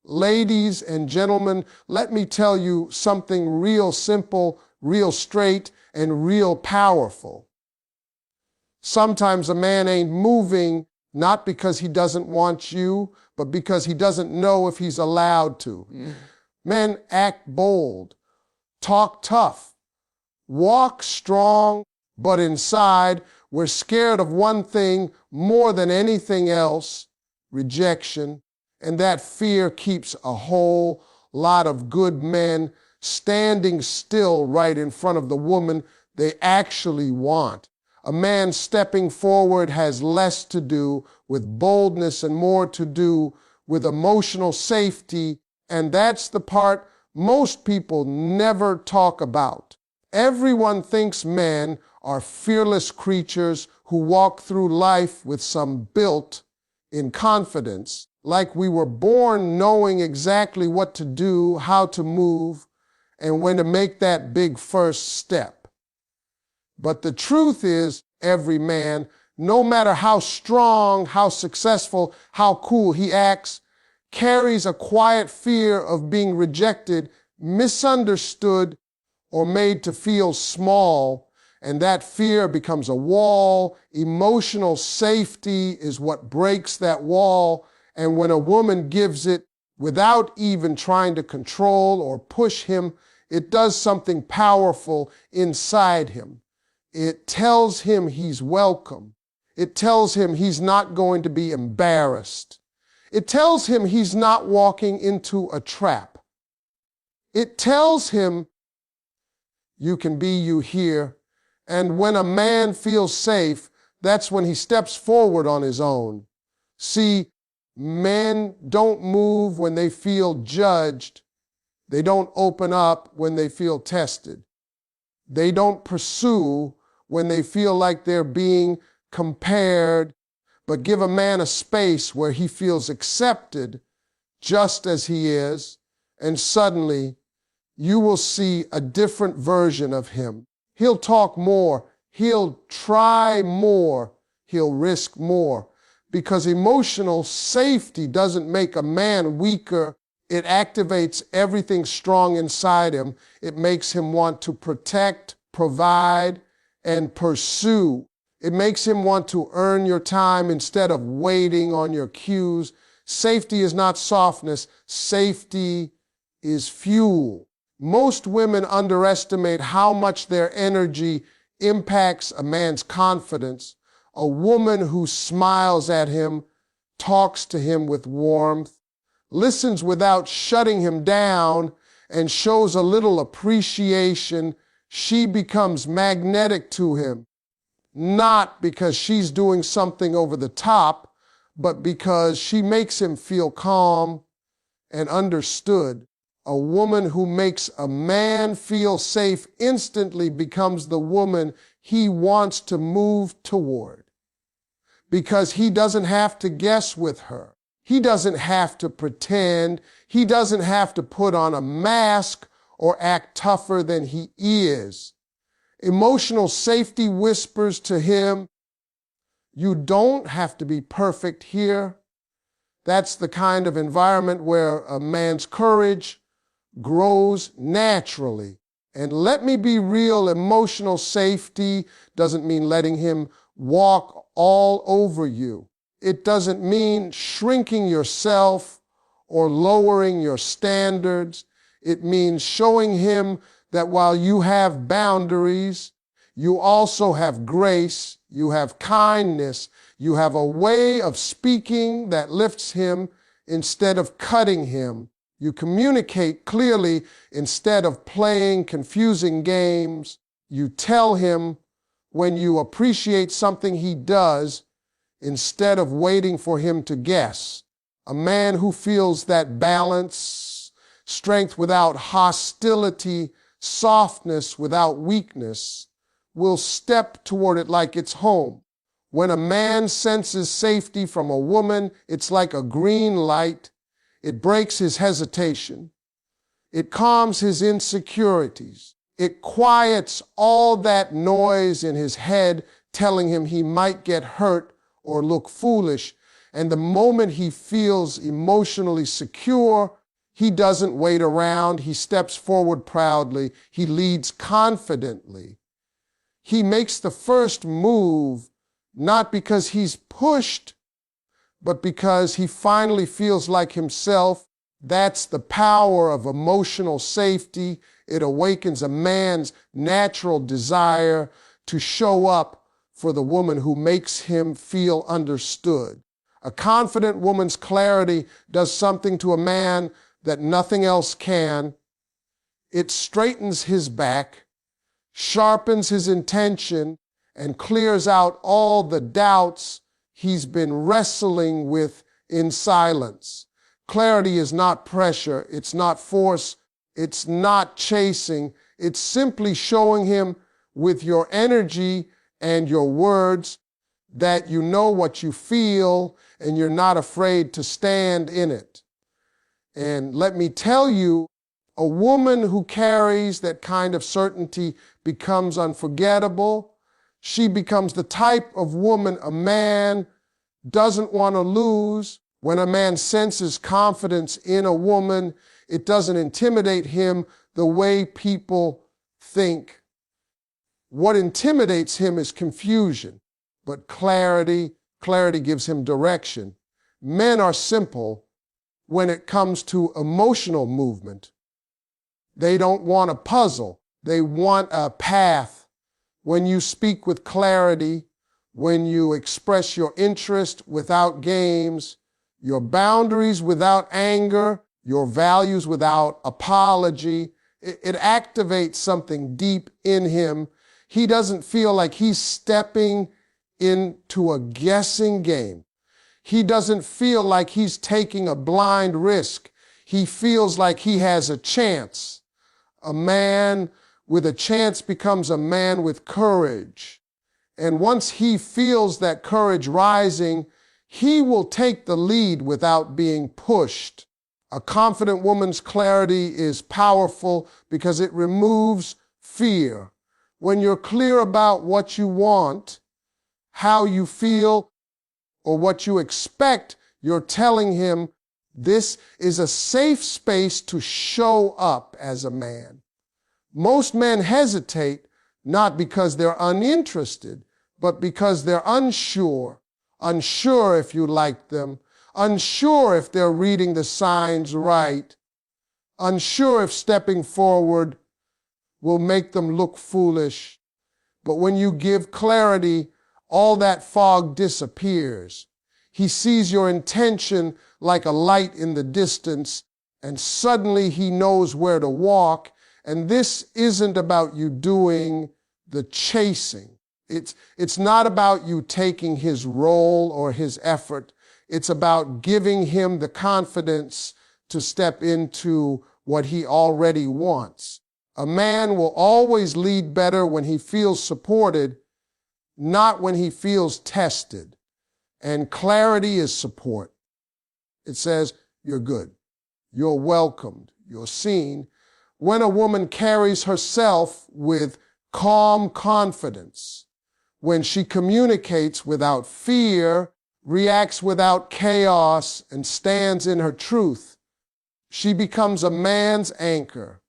Ladies and gentlemen, let me tell you something real simple, real straight, and real powerful. Sometimes a man ain't moving not because he doesn't want you, but because he doesn't know if he's allowed to. Men act bold, talk tough, walk strong, but inside we're scared of one thing more than anything else: rejection. And that fear keeps a whole lot of good men standing still right in front of the woman they actually want. A man stepping forward has less to do with boldness and more to do with emotional safety, and that's the part most people never talk about. Everyone thinks men are fearless creatures who walk through life with some built-in confidence, like we were born knowing exactly what to do, how to move, and when to make that big first step. But the truth is, every man, no matter how strong, how successful, how cool he acts, carries a quiet fear of being rejected, misunderstood, or made to feel small, and that fear becomes a wall. Emotional safety is what breaks that wall, and when a woman gives it without even trying to control or push him, it does something powerful inside him. It tells him he's welcome. It tells him he's not going to be embarrassed. It tells him he's not walking into a trap. It tells him you can be you here. And when a man feels safe, that's when he steps forward on his own. See, men don't move when they feel judged. They don't open up when they feel tested. They don't pursue when they feel like they're being compared, but give a man a space where he feels accepted just as he is, and suddenly you will see a different version of him. He'll talk more, he'll try more, he'll risk more, because emotional safety doesn't make a man weaker. It activates everything strong inside him. It makes him want to protect, provide, and pursue. It makes him want to earn your time instead of waiting on your cues. Safety is not softness. Safety is fuel. Most women underestimate how much their energy impacts a man's confidence. A woman who smiles at him, talks to him with warmth, listens without shutting him down, and shows a little appreciation, she becomes magnetic to him. Not because she's doing something over the top, but because she makes him feel calm and understood. A woman who makes a man feel safe instantly becomes the woman he wants to move toward, because he doesn't have to guess with her. He doesn't have to pretend. He doesn't have to put on a mask or act tougher than he is. Emotional safety whispers to him, you don't have to be perfect here. That's the kind of environment where a man's courage grows naturally. And let me be real, emotional safety doesn't mean letting him walk all over you. It doesn't mean shrinking yourself or lowering your standards. It means showing him that while you have boundaries, you also have grace, you have kindness, you have a way of speaking that lifts him instead of cutting him. You communicate clearly instead of playing confusing games. You tell him when you appreciate something he does instead of waiting for him to guess. A man who feels that balance, strength without hostility, softness without weakness, will step toward it like it's home. When a man senses safety from a woman, it's like a green light. It breaks his hesitation. It calms his insecurities. It quiets all that noise in his head telling him he might get hurt or look foolish. And the moment he feels emotionally secure, he doesn't wait around. He steps forward proudly. He leads confidently. He makes the first move, not because he's pushed, but because he finally feels like himself. That's the power of emotional safety. It awakens a man's natural desire to show up for the woman who makes him feel understood. A confident woman's clarity does something to a man that nothing else can. It straightens his back, sharpens his intention, and clears out all the doubts he's been wrestling with in silence. Clarity is not pressure, it's not force, it's not chasing. It's simply showing him with your energy and your words that you know what you feel and you're not afraid to stand in it. And let me tell you, a woman who carries that kind of certainty becomes unforgettable. She becomes the type of woman a man doesn't want to lose. When a man senses confidence in a woman, it doesn't intimidate him the way people think. What intimidates him is confusion, but clarity gives him direction. Men are simple when it comes to emotional movement. They don't want a puzzle. They want a path. When you speak with clarity, when you express your interest without games, your boundaries without anger, your values without apology, it activates something deep in him. He doesn't feel like he's stepping into a guessing game. He doesn't feel like he's taking a blind risk. He feels like he has a chance. A man with a chance becomes a man with courage. And once he feels that courage rising, he will take the lead without being pushed. A confident woman's clarity is powerful because it removes fear. When you're clear about what you want, how you feel, or what you expect, you're telling him this is a safe space to show up as a man. Most men hesitate not because they're uninterested, but because they're unsure. Unsure if you like them, unsure if they're reading the signs right, unsure if stepping forward will make them look foolish. But when you give clarity, all that fog disappears. He sees your intention like a light in the distance, and suddenly he knows where to walk. And this isn't about you doing the chasing. It's not about you taking his role or his effort. It's about giving him the confidence to step into what he already wants. A man will always lead better when he feels supported, not when he feels tested. And clarity is support. It says, you're good, you're welcomed, you're seen. When a woman carries herself with calm confidence, when she communicates without fear, reacts without chaos, and stands in her truth, she becomes a man's anchor.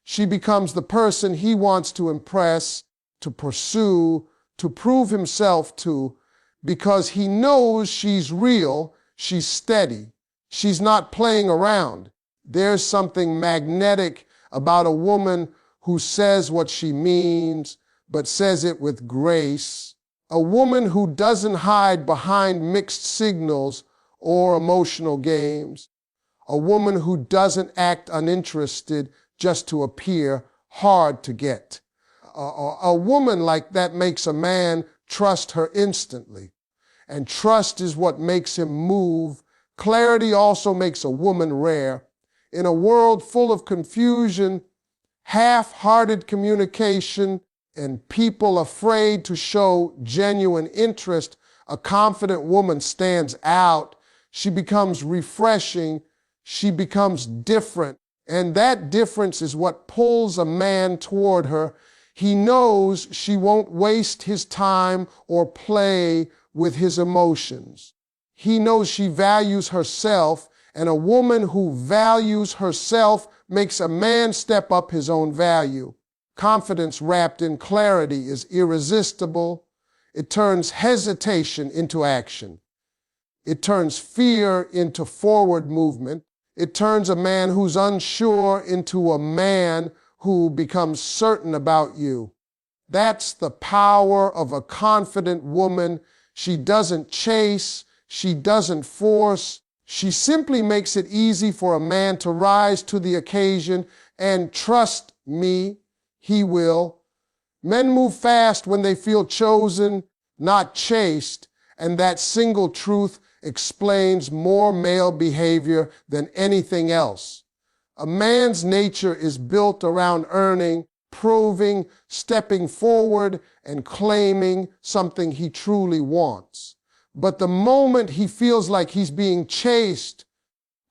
She becomes the person he wants to impress, to pursue, to prove himself to, because he knows she's real, she's steady, she's not playing around. There's something magnetic about a woman who says what she means, but says it with grace. A woman who doesn't hide behind mixed signals or emotional games. A woman who doesn't act uninterested just to appear hard to get. A woman like that makes a man trust her instantly. And trust is what makes him move. Clarity also makes a woman rare. In a world full of confusion, half-hearted communication, and people afraid to show genuine interest, a confident woman stands out. She becomes refreshing. She becomes different. And that difference is what pulls a man toward her. He knows she won't waste his time or play with his emotions. He knows she values herself, and a woman who values herself makes a man step up his own value. Confidence wrapped in clarity is irresistible. It turns hesitation into action. It turns fear into forward movement. It turns a man who's unsure into a man who becomes certain about you. That's the power of a confident woman. She doesn't chase. She doesn't force. She simply makes it easy for a man to rise to the occasion, and trust me, he will. Men move fast when they feel chosen, not chased, and that single truth explains more male behavior than anything else. A man's nature is built around earning, proving, stepping forward, and claiming something he truly wants. But the moment he feels like he's being chased,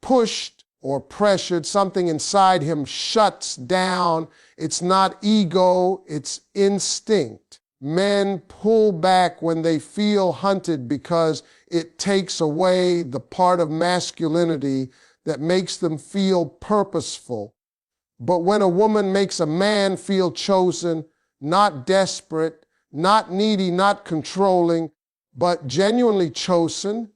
pushed, or pressured, something inside him shuts down. It's not ego, it's instinct. Men pull back when they feel hunted because it takes away the part of masculinity that makes them feel purposeful. But when a woman makes a man feel chosen, not desperate, not needy, not controlling, but genuinely chosen,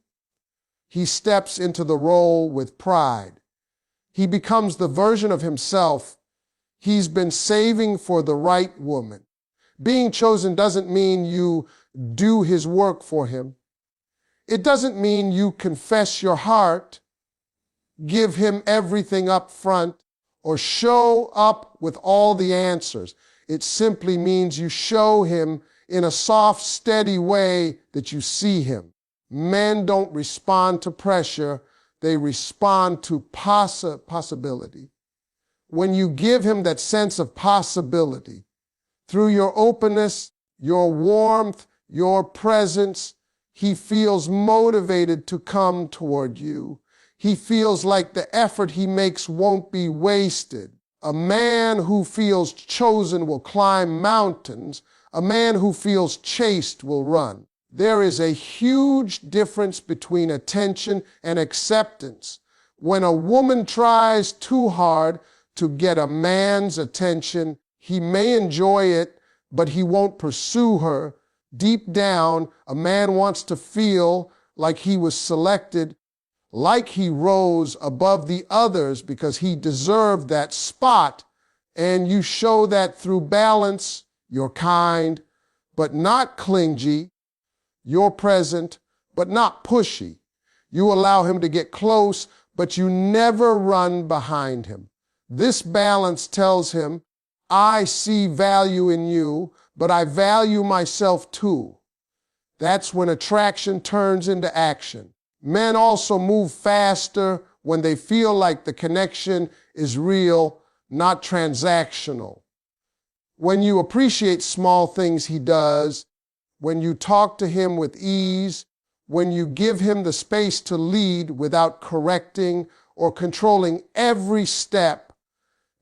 he steps into the role with pride. He becomes the version of himself he's been saving for the right woman. Being chosen doesn't mean you do his work for him. It doesn't mean you confess your heart, give him everything up front, or show up with all the answers. It simply means you show him in a soft, steady way that you see him. Men don't respond to pressure, they respond to possibility. When you give him that sense of possibility, through your openness, your warmth, your presence, he feels motivated to come toward you. He feels like the effort he makes won't be wasted. A man who feels chosen will climb mountains. A man who feels chased will run. There is a huge difference between attention and acceptance. When a woman tries too hard to get a man's attention, he may enjoy it, but he won't pursue her. Deep down, a man wants to feel like he was selected, like he rose above the others because he deserved that spot. And you show that through balance. You're kind, but not clingy. You're present, but not pushy. You allow him to get close, but you never run behind him. This balance tells him, I see value in you, but I value myself too. That's when attraction turns into action. Men also move faster when they feel like the connection is real, not transactional. When you appreciate small things he does, when you talk to him with ease, when you give him the space to lead without correcting or controlling every step,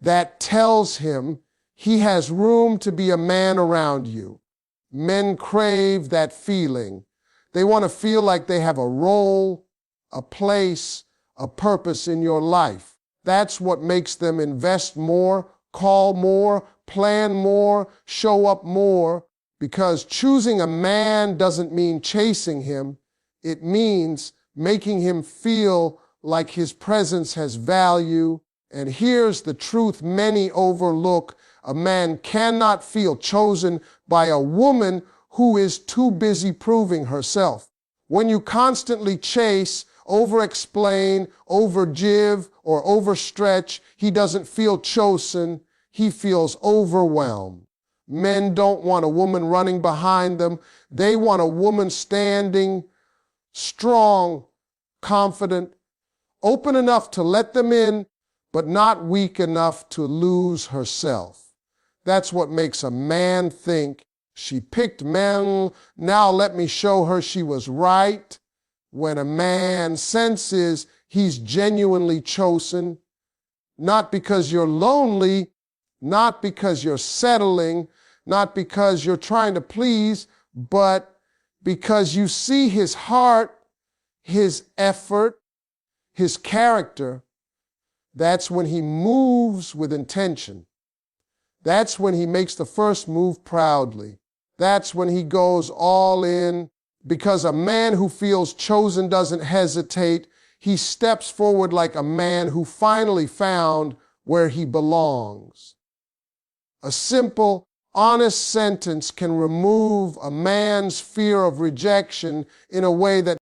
that tells him he has room to be a man around you. Men crave that feeling. They want to feel like they have a role, a place, a purpose in your life. That's what makes them invest more, call more, plan more, show up more, because choosing a man doesn't mean chasing him. It means making him feel like his presence has value. And here's the truth many overlook. A man cannot feel chosen by a woman who is too busy proving herself. When you constantly chase, over-explain, over-give, or overstretch, he doesn't feel chosen. He feels overwhelmed. Men don't want a woman running behind them. They want a woman standing strong, confident, open enough to let them in, but not weak enough to lose herself. That's what makes a man think, she picked men, now let me show her she was right. When a man senses he's genuinely chosen, not because you're lonely, not because you're settling, not because you're trying to please, but because you see his heart, his effort, his character, that's when he moves with intention. That's when he makes the first move proudly. That's when he goes all in, because a man who feels chosen doesn't hesitate. He steps forward like a man who finally found where he belongs. A simple, honest sentence can remove a man's fear of rejection in a way that